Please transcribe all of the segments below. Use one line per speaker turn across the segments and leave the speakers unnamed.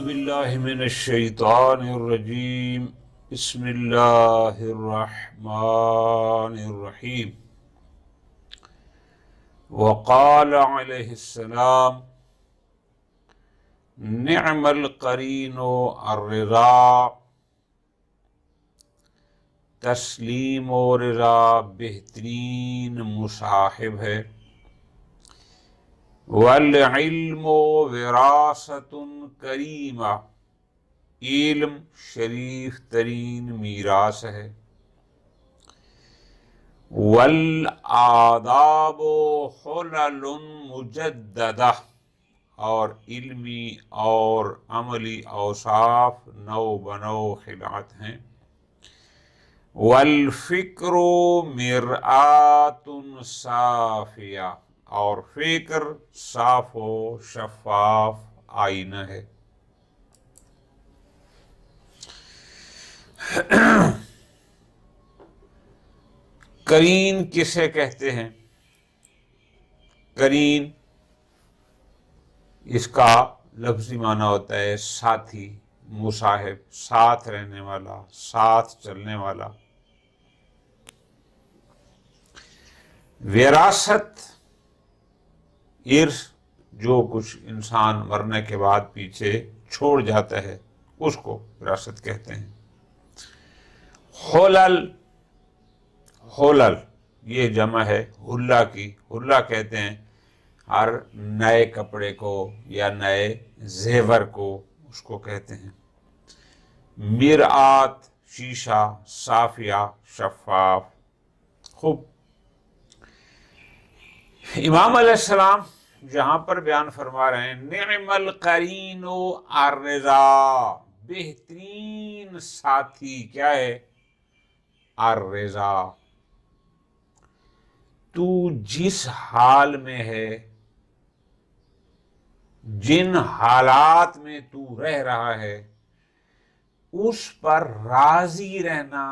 باللہ من الشیطان الرجیم بسم اللہ الرحمن الرحیم وقال علیہ السلام نعم القرین الرضا، تسلیم و رضا بہترین مصاحب ہے۔ والعلم وراثۃ کریمہ، علم شریف ترین میراث ہے۔ والآداب حلل مجددہ، اور علمی اور عملی اوصاف نو بنو خلعت ہیں۔ والفکر مرآۃ صافیہ، اور فکر صاف و شفاف آئینہ ہے۔ قرین کسے کہتے ہیں؟ قرین اس کا لفظی معنی ہوتا ہے ساتھی، مصاحب، ساتھ رہنے والا، ساتھ چلنے والا۔ وراثت، ارث، جو کچھ انسان مرنے کے بعد پیچھے چھوڑ جاتا ہے اس کو وراثت کہتے ہیں۔ حلل، حلل یہ جمع ہے حلہ کی۔ حلہ کہتے ہیں ہر نئے کپڑے کو یا نئے زیور کو، اس کو کہتے ہیں۔ مرآت شیشہ، صافیہ شفاف۔ خوب، امام علیہ السلام جہاں پر بیان فرما رہے ہیں نعم القرین الرضا، بہترین ساتھی کیا ہے؟ الرضا۔ تو جس حال میں ہے، جن حالات میں تو رہ رہا ہے، اس پر راضی رہنا،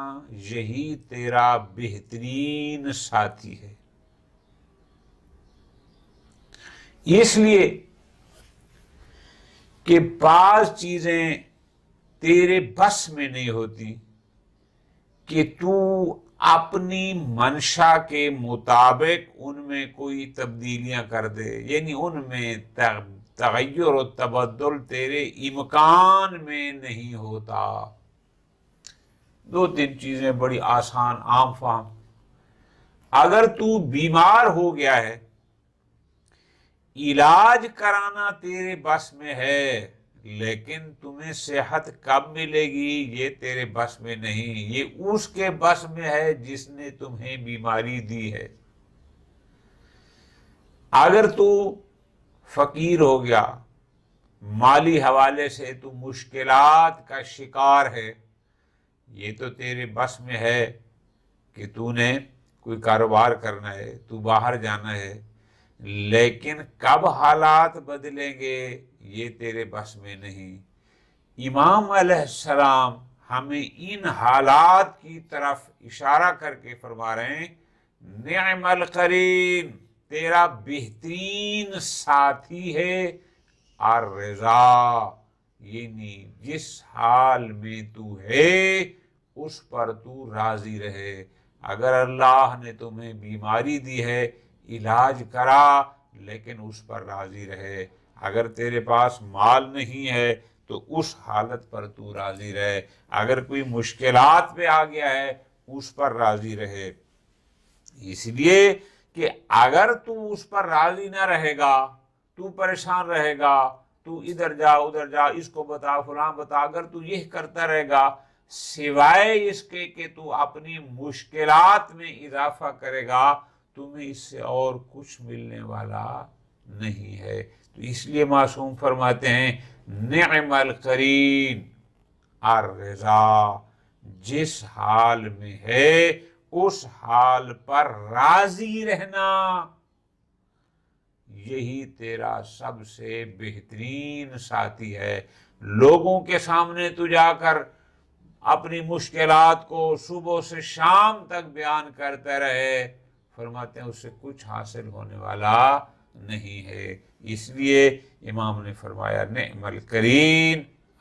یہی تیرا بہترین ساتھی ہے۔ اس لیے کہ بعض چیزیں تیرے بس میں نہیں ہوتی کہ تو اپنی منشا کے مطابق ان میں کوئی تبدیلیاں کر دے، یعنی ان میں تغیر و تبدل تیرے امکان میں نہیں ہوتا۔ دو تین چیزیں بڑی آسان عام فہم۔ اگر تو بیمار ہو گیا ہے، علاج کرانا تیرے بس میں ہے، لیکن تمہیں صحت کب ملے گی یہ تیرے بس میں نہیں، یہ اس کے بس میں ہے جس نے تمہیں بیماری دی ہے۔ اگر تو فقیر ہو گیا، مالی حوالے سے تو مشکلات کا شکار ہے، یہ تو تیرے بس میں ہے کہ تو نے کوئی کاروبار کرنا ہے، تو باہر جانا ہے، لیکن کب حالات بدلیں گے یہ تیرے بس میں نہیں۔ امام علیہ السلام ہمیں ان حالات کی طرف اشارہ کر کے فرما رہے ہیں نعم القرین، تیرا بہترین ساتھی ہے الرضا، یعنی جس حال میں تو ہے اس پر تو راضی رہے۔ اگر اللہ نے تمہیں بیماری دی ہے، علاج کرا، لیکن اس پر راضی رہے۔ اگر تیرے پاس مال نہیں ہے تو اس حالت پر تو راضی رہے۔ اگر کوئی مشکلات پہ آ گیا ہے اس پر راضی رہے۔ اس لیے کہ اگر تو اس پر راضی نہ رہے گا، تو پریشان رہے گا، تو ادھر جا ادھر جا، اس کو بتا فلاں بتا، اگر تو یہ کرتا رہے گا سوائے اس کے کہ تو اپنی مشکلات میں اضافہ کرے گا، تمہیں اس سے اور کچھ ملنے والا نہیں ہے۔ تو اس لیے معصوم فرماتے ہیں نعم القرین الرضا، جس حال میں ہے اس حال پر راضی رہنا، یہی تیرا سب سے بہترین ساتھی ہے۔ لوگوں کے سامنے تو جا کر اپنی مشکلات کو صبح سے شام تک بیان کرتے رہے، فرماتے ہیں اس سے کچھ حاصل ہونے والا نہیں ہے۔ اس لیے امام نے فرمایا نعم القرین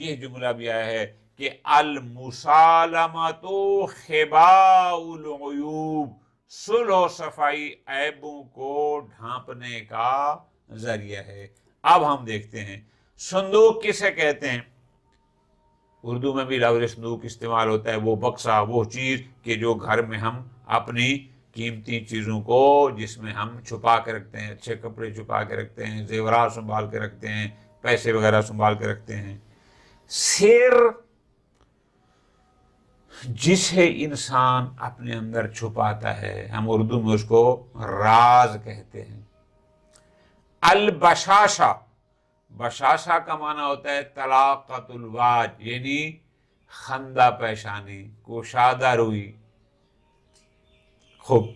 یہ جملہ بھی آیا ہے کہ المسالمۃ خباء العیوب، صلح و صفائی عیبوں کو ڈھانپنے کا ذریعہ ہے۔ اب ہم دیکھتے ہیں صندوق کسے کہتے ہیں۔ اردو میں بھی لفظ صندوق استعمال ہوتا ہے، وہ بکسا، وہ چیز کہ جو گھر میں ہم اپنی قیمتی چیزوں کو، جس میں ہم چھپا کے رکھتے ہیں، اچھے کپڑے چھپا کے رکھتے ہیں، زیورات سنبھال کے رکھتے ہیں، پیسے وغیرہ سنبھال کے رکھتے ہیں۔ سر جسے انسان اپنے اندر چھپاتا ہے، ہم اردو میں اس کو راز کہتے ہیں۔ البشاشہ، بشاشہ کا معنی ہوتا ہے طلاقت الواج، یعنی خندہ پیشانی، کشادہ روئی۔ خوب۔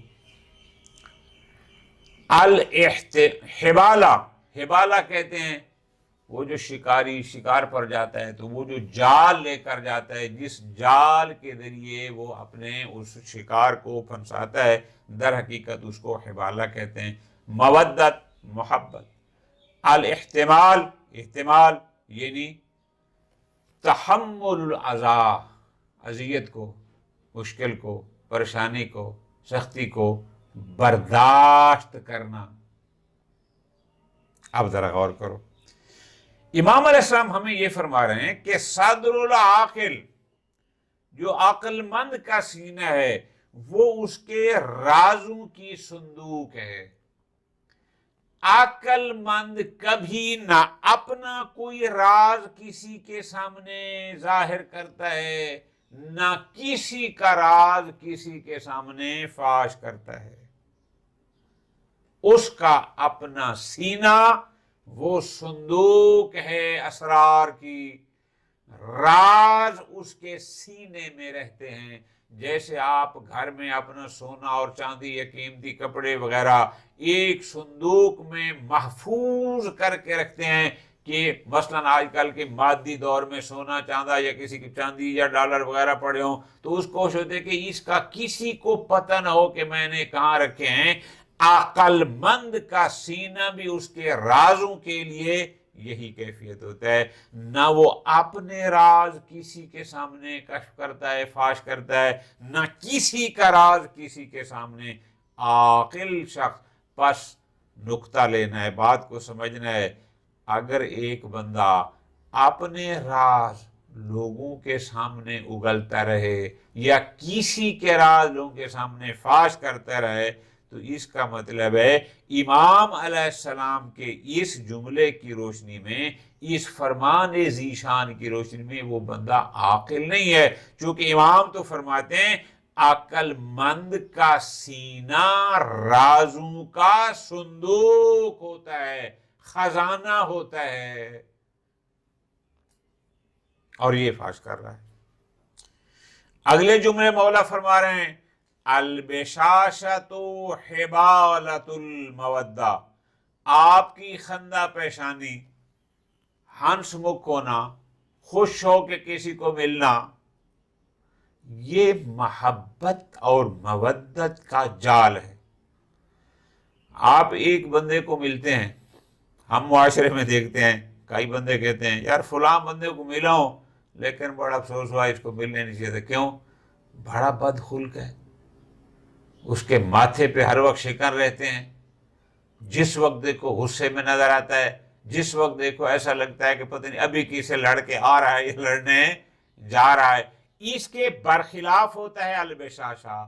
حبالہ، حبالہ کہتے ہیں وہ جو شکاری شکار پر جاتا ہے تو وہ جو جال لے کر جاتا ہے، جس جال کے ذریعے وہ اپنے اس شکار کو پھنساتا ہے، در حقیقت اس کو حبالہ کہتے ہیں۔ مودت، محبت۔ الاحتمال، احتمال یعنی تحمل العذاب، اذیت کو، مشکل کو، پریشانی کو، سختی کو برداشت کرنا۔ اب ذرا غور کرو، امام علیہ السلام ہمیں یہ فرما رہے ہیں کہ صدر العاقل، جو عقل مند کا سینہ ہے، وہ اس کے رازوں کی صندوق ہے۔ عقل مند کبھی نہ اپنا کوئی راز کسی کے سامنے ظاہر کرتا ہے، نہ کسی کا راز کسی کے سامنے فاش کرتا ہے۔ اس کا اپنا سینہ وہ صندوق ہے اسرار کی، راز اس کے سینے میں رہتے ہیں۔ جیسے آپ گھر میں اپنا سونا اور چاندی یا قیمتی کپڑے وغیرہ ایک صندوق میں محفوظ کر کے رکھتے ہیں کہ مثلاً آج کل کے مادی دور میں سونا چاندہ یا کسی کی چاندی یا ڈالر وغیرہ پڑے ہوں تو اس کوشش ہوتی ہے کہ اس کا کسی کو پتہ نہ ہو کہ میں نے کہاں رکھے ہیں۔ عقل مند کا سینہ بھی اس کے رازوں کے لیے یہی کیفیت ہوتا ہے، نہ وہ اپنے راز کسی کے سامنے کشف کرتا ہے، فاش کرتا ہے، نہ کسی کا راز کسی کے سامنے۔ عاقل شخص، پس نقطہ لینا ہے، بات کو سمجھنا ہے۔ اگر ایک بندہ اپنے راز لوگوں کے سامنے اگلتا رہے یا کسی کے راز لوگوں کے سامنے فاش کرتا رہے تو اس کا مطلب ہے امام علیہ السلام کے اس جملے کی روشنی میں، اس فرمان ذیشان کی روشنی میں وہ بندہ عاقل نہیں ہے، چونکہ امام تو فرماتے ہیں عقل مند کا سینہ رازوں کا صندوق ہوتا ہے، خزانہ ہوتا ہے، اور یہ فاش کر رہا ہے۔ اگلے جملے مولا فرما رہے ہیں البشاشۃ حبالۃ المودہ، آپ کی خندہ پیشانی، ہنس مکھ ہونا، خوش ہو کے کسی کو ملنا، یہ محبت اور مودت کا جال ہے۔ آپ ایک بندے کو ملتے ہیں، ہم معاشرے میں دیکھتے ہیں کئی بندے کہتے ہیں یار فلاں بندے کو ملا ہوں لیکن بڑا افسوس ہوا، اس کو ملنے نہیں چاہیے تھا۔ کیوں؟ بڑا بد خلق ہے، اس کے ماتھے پہ ہر وقت شکن رہتے ہیں، جس وقت دیکھو غصے میں نظر آتا ہے، جس وقت دیکھو ایسا لگتا ہے کہ پتہ نہیں ابھی کسی لڑ کے آ رہا ہے یا لڑنے جا رہا ہے۔ اس کے برخلاف ہوتا ہے البشاشہ،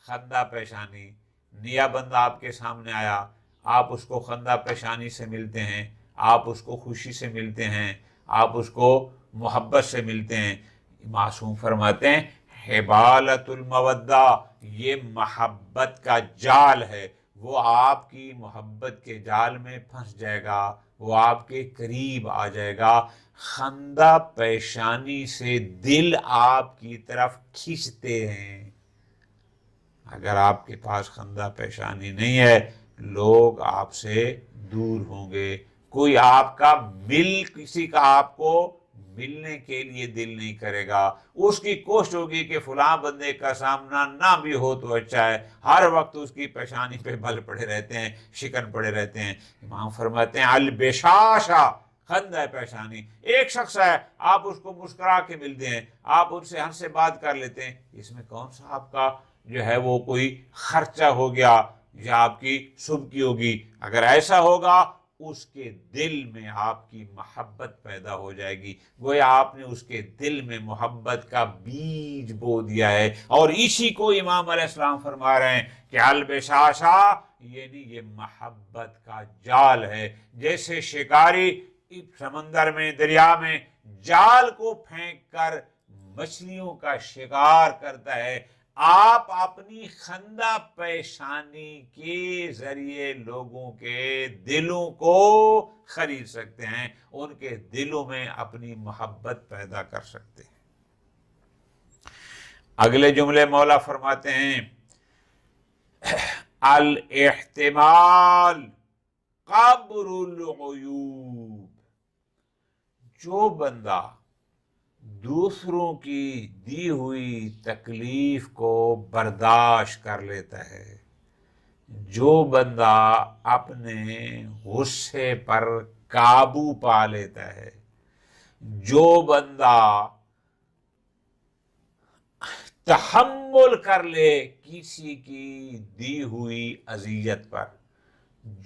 خندہ پیشانی۔ نیا بندہ آپ کے سامنے آیا، آپ اس کو خندہ پیشانی سے ملتے ہیں، آپ اس کو خوشی سے ملتے ہیں، آپ اس کو محبت سے ملتے ہیں۔ معصوم فرماتے ہیں حبالۃ المودہ، یہ محبت کا جال ہے، وہ آپ کی محبت کے جال میں پھنس جائے گا، وہ آپ کے قریب آ جائے گا۔ خندہ پیشانی سے دل آپ کی طرف کھینچتے ہیں۔ اگر آپ کے پاس خندہ پیشانی نہیں ہے، لوگ آپ سے دور ہوں گے، کوئی آپ کا کسی کا آپ کو ملنے کے لیے دل نہیں کرے گا، اس کی کوشش ہوگی کہ فلاں بندے کا سامنا نہ بھی ہو تو اچھا ہے، ہر وقت اس کی پیشانی پہ بل پڑے رہتے ہیں، شکن پڑے رہتے ہیں۔ امام فرماتے ہیں البشاشہ، خندہ پیشانی. ایک شخص ہے، آپ اس کو مسکرا کے ملتے ہیں، آپ ان سے ہنس سے بات کر لیتے ہیں، اس میں کون سا آپ کا جو ہے وہ کوئی خرچہ ہو گیا یا آپ کی سبکی ہوگی؟ اگر ایسا ہوگا اس کے دل میں آپ کی محبت پیدا ہو جائے گی، گویا آپ نے اس کے دل میں محبت کا بیج بو دیا ہے. اور اسی کو امام علیہ السلام فرما رہے ہیں کہ البشاشا یعنی یہ محبت کا جال ہے. جیسے شکاری سمندر میں، دریا میں جال کو پھینک کر مچھلیوں کا شکار کرتا ہے، آپ اپنی خندہ پیشانی کے ذریعے لوگوں کے دلوں کو خرید سکتے ہیں، ان کے دلوں میں اپنی محبت پیدا کر سکتے ہیں. اگلے جملے مولا فرماتے ہیں الاحتمال قبر العیوب. جو بندہ دوسروں کی دی ہوئی تکلیف کو برداشت کر لیتا ہے، جو بندہ اپنے غصے پر قابو پا لیتا ہے، جو بندہ تحمل کر لے کسی کی دی ہوئی اذیت پر،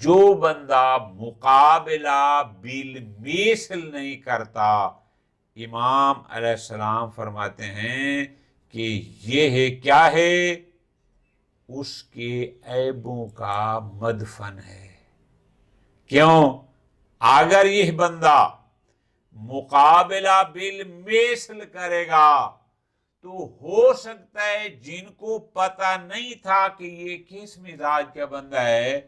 جو بندہ مقابلہ بالمثل نہیں کرتا، امام علیہ السلام فرماتے ہیں کہ یہ ہے کیا ہے؟ اس کے عیبوں کا مدفن ہے. کیوں؟ اگر یہ بندہ مقابلہ بالمثل کرے گا تو ہو سکتا ہے جن کو پتہ نہیں تھا کہ یہ کس مزاج کا بندہ ہے،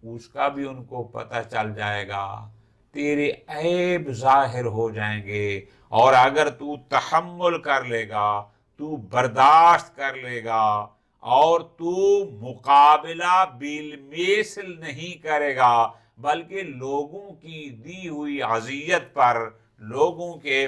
اس کا بھی ان کو پتہ چل جائے گا، تیرے عیب ظاہر ہو جائیں گے. اور اگر تو تحمل کر لے گا، تو برداشت کر لے گا اور تو مقابلہ بالمثل نہیں کرے گا، بلکہ لوگوں کی دی ہوئی اذیت پر، لوگوں کے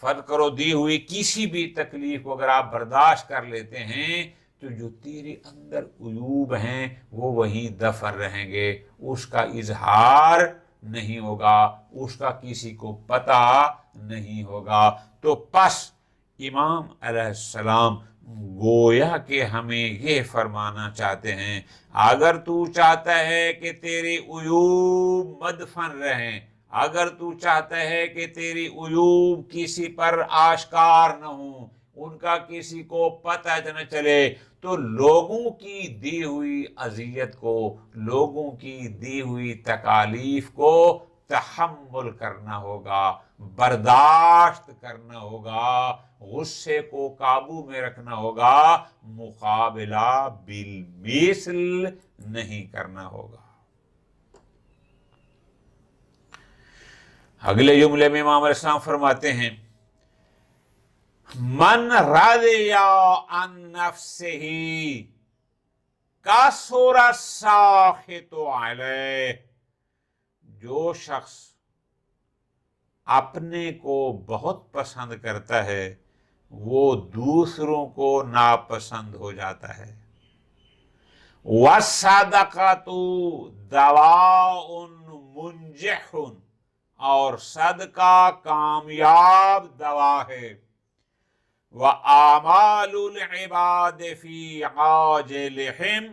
فرض کرو دی ہوئی کسی بھی تکلیف کو اگر آپ برداشت کر لیتے ہیں تو جو تیرے اندر عیوب ہیں وہ وہیں دفن رہیں گے، اس کا اظہار نہیں ہوگا، اس کا کسی کو پتہ نہیں ہوگا. تو پس امام علیہ السلام گویا کہ ہمیں یہ فرمانا چاہتے ہیں، اگر تو چاہتا ہے کہ تیرے عیوب مدفن رہیں، اگر تو چاہتا ہے کہ تیری عیوب کسی پر آشکار نہ ہوں، ان کا کسی کو پتہ نہ چلے، تو لوگوں کی دی ہوئی اذیت کو، لوگوں کی دی ہوئی تکالیف کو تحمل کرنا ہوگا، برداشت کرنا ہوگا، غصے کو قابو میں رکھنا ہوگا، مقابلہ بالمثل نہیں کرنا ہوگا. اگلے جملے میں امام علیہ السلام فرماتے ہیں من رضی عن نفسہ کثر الساخط علیہ. جو شخص اپنے کو بہت پسند کرتا ہے وہ دوسروں کو ناپسند ہو جاتا ہے. والصدقۃ دواء منجح، اور صدقہ کامیاب دوا ہے. وَآمَالُ الْعِبَادِ فِي عَاجِلِهِمْ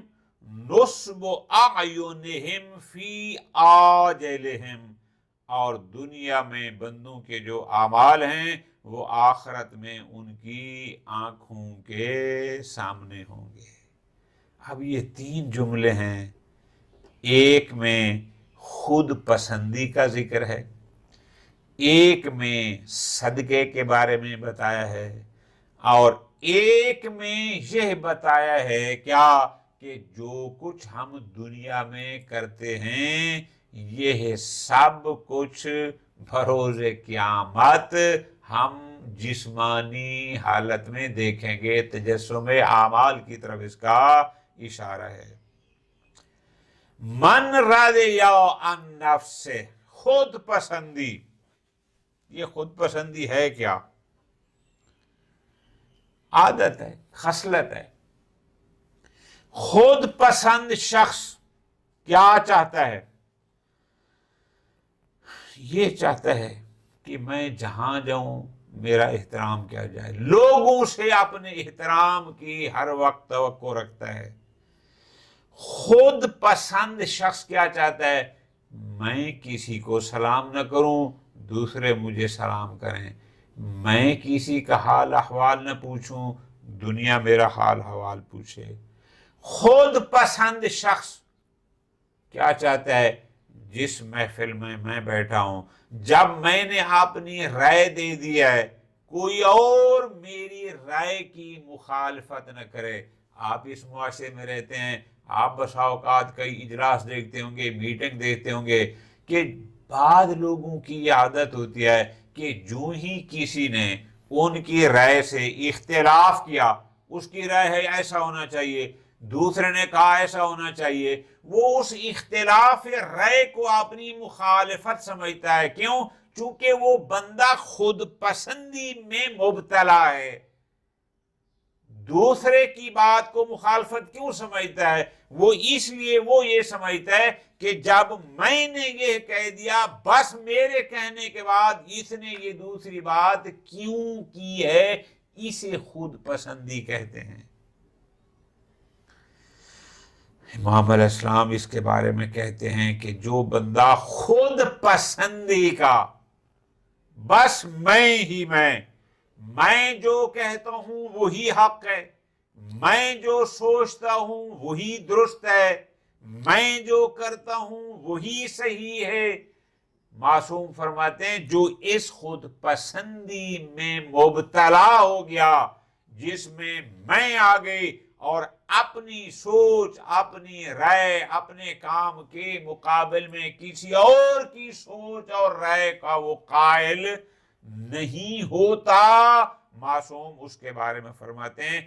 نُصْبُ أَعْيُنِهِمْ فِي آجِلِهِمْ. اور دنیا میں بندوں کے جو اعمال ہیں وہ آخرت میں ان کی آنکھوں کے سامنے ہوں گے. اب یہ تین جملے ہیں، ایک میں خود پسندی کا ذکر ہے، ایک میں صدقے کے بارے میں بتایا ہے، اور ایک میں یہ بتایا ہے کیا کہ جو کچھ ہم دنیا میں کرتے ہیں یہ سب کچھ بروز قیامت ہم جسمانی حالت میں دیکھیں گے. تجسم اعمال کی طرف اس کا اشارہ ہے. من رضی عن نفسہ، خود پسندی. یہ خود پسندی ہے کیا؟ عادت ہے، خصلت ہے. خود پسند شخص کیا چاہتا ہے؟ یہ چاہتا ہے کہ میں جہاں جاؤں میرا احترام کیا جائے، لوگوں سے اپنے احترام کی ہر وقت توقع رکھتا ہے۔ خود پسند شخص کیا چاہتا ہے؟ میں کسی کو سلام نہ کروں، دوسرے مجھے سلام کریں، میں کسی کا حال احوال نہ پوچھوں، دنیا میرا حال احوال پوچھے۔ خود پسند شخص کیا چاہتا ہے؟ جس محفل میں میں بیٹھا ہوں، جب میں نے اپنی رائے دے دیا ہے، کوئی اور میری رائے کی مخالفت نہ کرے۔ آپ اس معاشرے میں رہتے ہیں، آپ بسا اوقات کئی اجلاس دیکھتے ہوں گے، میٹنگ دیکھتے ہوں گے کہ بعض لوگوں کی یہ عادت ہوتی ہے کہ جو ہی کسی نے ان کی رائے سے اختلاف کیا، اس کی رائے ہے ایسا ہونا چاہیے، دوسرے نے کہا ایسا ہونا چاہیے، وہ اس اختلاف رائے کو اپنی مخالفت سمجھتا ہے۔ کیوں؟ چونکہ وہ بندہ خود پسندی میں مبتلا ہے۔ دوسرے کی بات کو مخالفت کیوں سمجھتا ہے؟ وہ اس لیے وہ یہ سمجھتا ہے کہ جب میں نے یہ کہہ دیا، بس میرے کہنے کے بعد اس نے یہ دوسری بات کیوں کی ہے، اسے خود پسندی کہتے ہیں۔ امام علیہ السلام اس کے بارے میں کہتے ہیں کہ جو بندہ خود پسندی کا، بس میں ہی میں جو کہتا ہوں وہی حق ہے، میں جو سوچتا ہوں وہی درست ہے، میں جو کرتا ہوں وہی صحیح ہے، معصوم فرماتے ہیں جو اس خود پسندی میں مبتلا ہو گیا، جس میں آ گئی اور اپنی سوچ، اپنی رائے، اپنے کام کے مقابل میں کسی اور کی سوچ اور رائے کا وہ قائل نہیں ہوتا، معصوم اس کے بارے میں فرماتے ہیں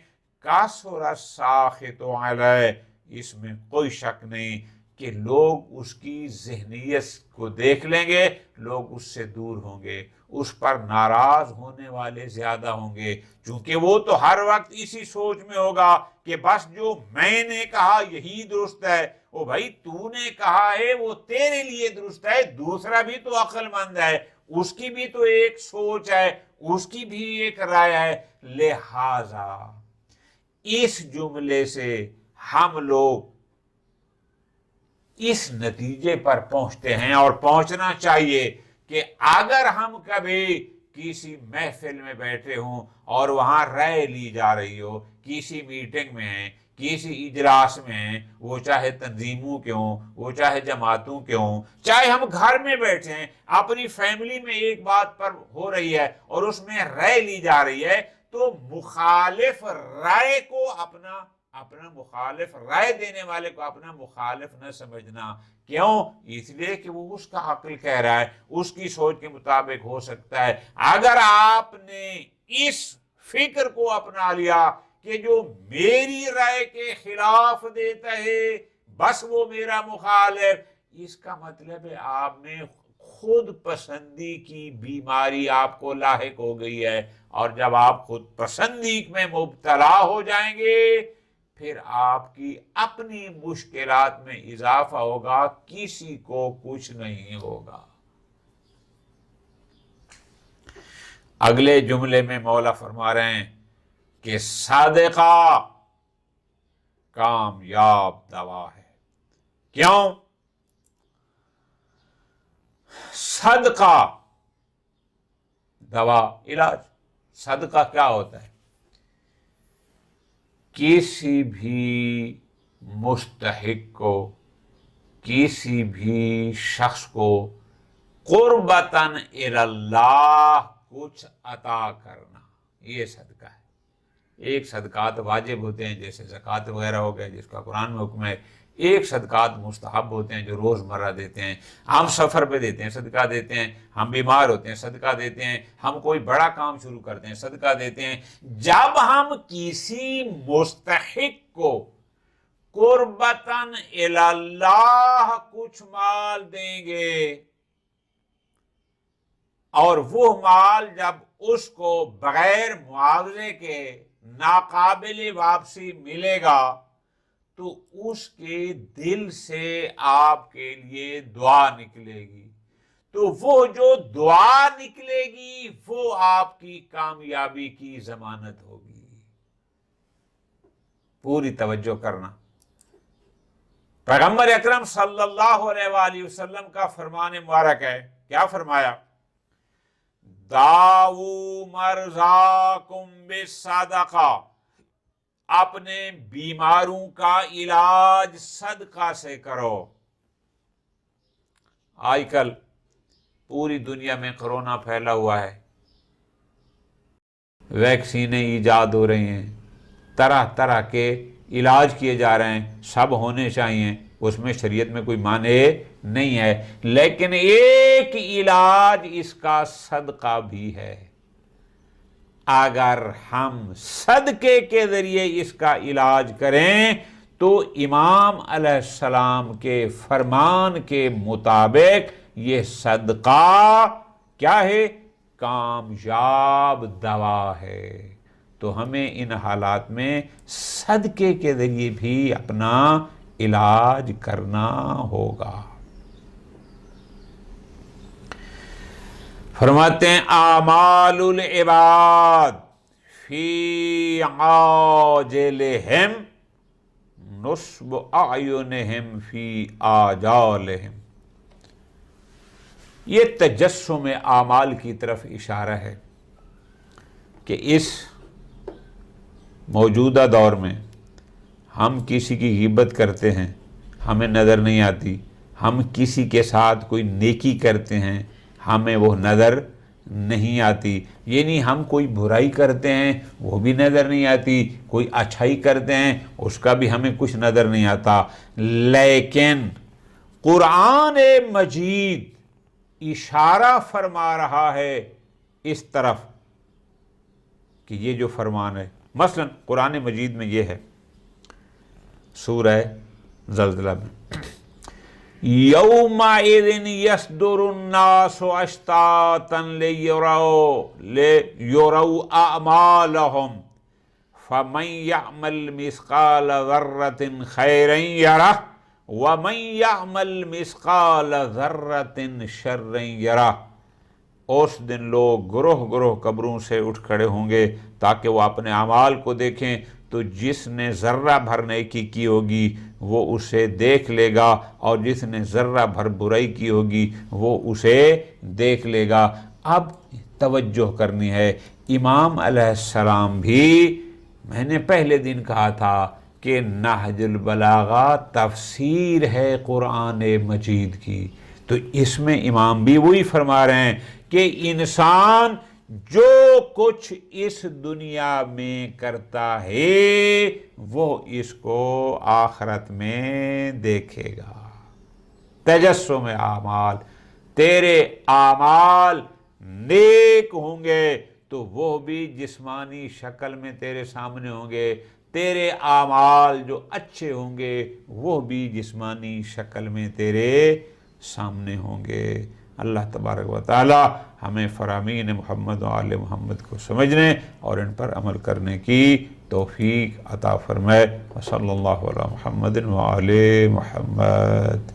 کاسر الساخط علیہ، اس میں کوئی شک نہیں کہ لوگ اس کی ذہنیت کو دیکھ لیں گے، لوگ اس سے دور ہوں گے، اس پر ناراض ہونے والے زیادہ ہوں گے، چونکہ وہ تو ہر وقت اسی سوچ میں ہوگا کہ بس جو میں نے کہا یہی درست ہے۔ او بھائی، تو نے کہا ہے وہ تیرے لیے درست ہے، دوسرا بھی تو عقل مند ہے، اس کی بھی تو ایک سوچ ہے، اس کی بھی ایک رائے ہے۔ لہذا اس جملے سے ہم لوگ اس نتیجے پر پہنچتے ہیں اور پہنچنا چاہیے کہ اگر ہم کبھی کسی محفل میں بیٹھے ہوں اور وہاں رائے لی جا رہی ہو، کسی میٹنگ میں ہیں، کسی اجلاس میں ہیں، وہ چاہے تنظیموں کے ہوں، وہ چاہے جماعتوں کے ہوں، چاہے ہم گھر میں بیٹھے ہیں، اپنی فیملی میں ایک بات پر ہو رہی ہے اور اس میں رائے لی جا رہی ہے، تو مخالف رائے کو اپنا مخالف رائے دینے والے کو اپنا مخالف نہ سمجھنا۔ کیوں؟ اس لیے کہ وہ اس کا عقل کہہ رہا ہے، اس کی سوچ کے مطابق ہو سکتا ہے۔ اگر آپ نے اس فکر کو اپنا لیا کہ جو میری رائے کے خلاف دیتا ہے بس وہ میرا مخالف، اس کا مطلب ہے آپ میں خود پسندی کی بیماری آپ کو لاحق ہو گئی ہے، اور جب آپ خود پسندی میں مبتلا ہو جائیں گے پھر آپ کی اپنی مشکلات میں اضافہ ہوگا، کسی کو کچھ نہیں ہوگا۔ اگلے جملے میں مولا فرما رہے ہیں کہ صدقہ کامیاب دوا ہے۔ کیوں؟ صدقہ دوا، علاج۔ صدقہ کیا ہوتا ہے؟ کسی بھی مستحق کو، کسی بھی شخص کو قربتاً الی اللہ کچھ عطا کرنا، یہ صدقہ ہے۔ ایک صدقات واجب ہوتے ہیں جیسے زکوٰۃ وغیرہ ہو گیا جس کا قرآن میں حکم ہے، ایک صدقات مستحب ہوتے ہیں جو روزمرہ دیتے ہیں، ہم سفر پہ دیتے ہیں صدقہ دیتے ہیں، ہم بیمار ہوتے ہیں صدقہ دیتے ہیں، ہم کوئی بڑا کام شروع کرتے ہیں صدقہ دیتے ہیں۔ جب ہم کسی مستحق کو قربتاً الی اللہ کچھ مال دیں گے اور وہ مال جب اس کو بغیر معاوضے کے ناقابل واپسی ملے گا تو اس کے دل سے آپ کے لیے دعا نکلے گی، تو وہ جو دعا نکلے گی وہ آپ کی کامیابی کی ضمانت ہوگی. پوری توجہ کرنا. پیغمبر اکرم صلی اللہ علیہ وآلہ وسلم کا فرمان مبارک ہے. کیا فرمایا؟ داؤ مرضاکم بالصدقہ، اپنے بیماروں کا علاج صدقہ سے کرو. آج کل پوری دنیا میں کرونا پھیلا ہوا ہے، ویکسینیں ایجاد ہو رہی ہیں، طرح طرح کے علاج کیے جا رہے ہیں، سب ہونے چاہیے، اس میں شریعت میں کوئی مانع نہیں ہے، لیکن ایک علاج اس کا صدقہ بھی ہے. اگر ہم صدقے کے ذریعے اس کا علاج کریں تو امام علیہ السلام کے فرمان کے مطابق یہ صدقہ کیا ہے؟ کامیاب دوا ہے. تو ہمیں ان حالات میں صدقے کے ذریعے بھی اپنا علاج کرنا ہوگا. فرماتے ہیں اعمال العباد فی عاجلہم نصب اعینہم فی آجالہم. یہ تجسم اعمال کی طرف اشارہ ہے کہ اس موجودہ دور میں ہم کسی کی غیبت کرتے ہیں، ہمیں نظر نہیں آتی. ہم کسی کے ساتھ کوئی نیکی کرتے ہیں، ہمیں وہ نظر نہیں آتی. یعنی ہم کوئی برائی کرتے ہیں وہ بھی نظر نہیں آتی، کوئی اچھائی کرتے ہیں اس کا بھی ہمیں کچھ نظر نہیں آتا. لیکن قرآن مجید اشارہ فرما رہا ہے اس طرف کہ یہ جو فرمان ہے، مثلا قرآن مجید میں یہ ہے سورہ زلزلہ میں یومئذ یصدر الناس اشتاتا لیروا اعمالهم فمن یعمل مثقال ذرۃ خیرا یرہ ومن یعمل مثقال ذرۃ شرا یرہ. اس دن لوگ گروہ گروہ قبروں سے اٹھ کھڑے ہوں گے تاکہ وہ اپنے اعمال کو دیکھیں. تو جس نے ذرہ بھر نیکی کی ہوگی وہ اسے دیکھ لے گا، اور جس نے ذرہ بھر برائی کی ہوگی وہ اسے دیکھ لے گا. اب توجہ کرنی ہے، امام علیہ السلام بھی، میں نے پہلے دن کہا تھا کہ نہج البلاغہ تفسیر ہے قرآن مجید کی، تو اس میں امام بھی وہی فرما رہے ہیں کہ انسان جو کچھ اس دنیا میں کرتا ہے وہ اس کو آخرت میں دیکھے گا. تجسم اعمال، تیرے اعمال نیک ہوں گے تو وہ بھی جسمانی شکل میں تیرے سامنے ہوں گے، تیرے اعمال جو اچھے ہوں گے وہ بھی جسمانی شکل میں تیرے سامنے ہوں گے. اللہ تبارک و تعالی ہمیں فرامین محمد و آل محمد کو سمجھنے اور ان پر عمل کرنے کی توفیق عطا فرمائے. وصلی اللہ علی محمد و آل محمد.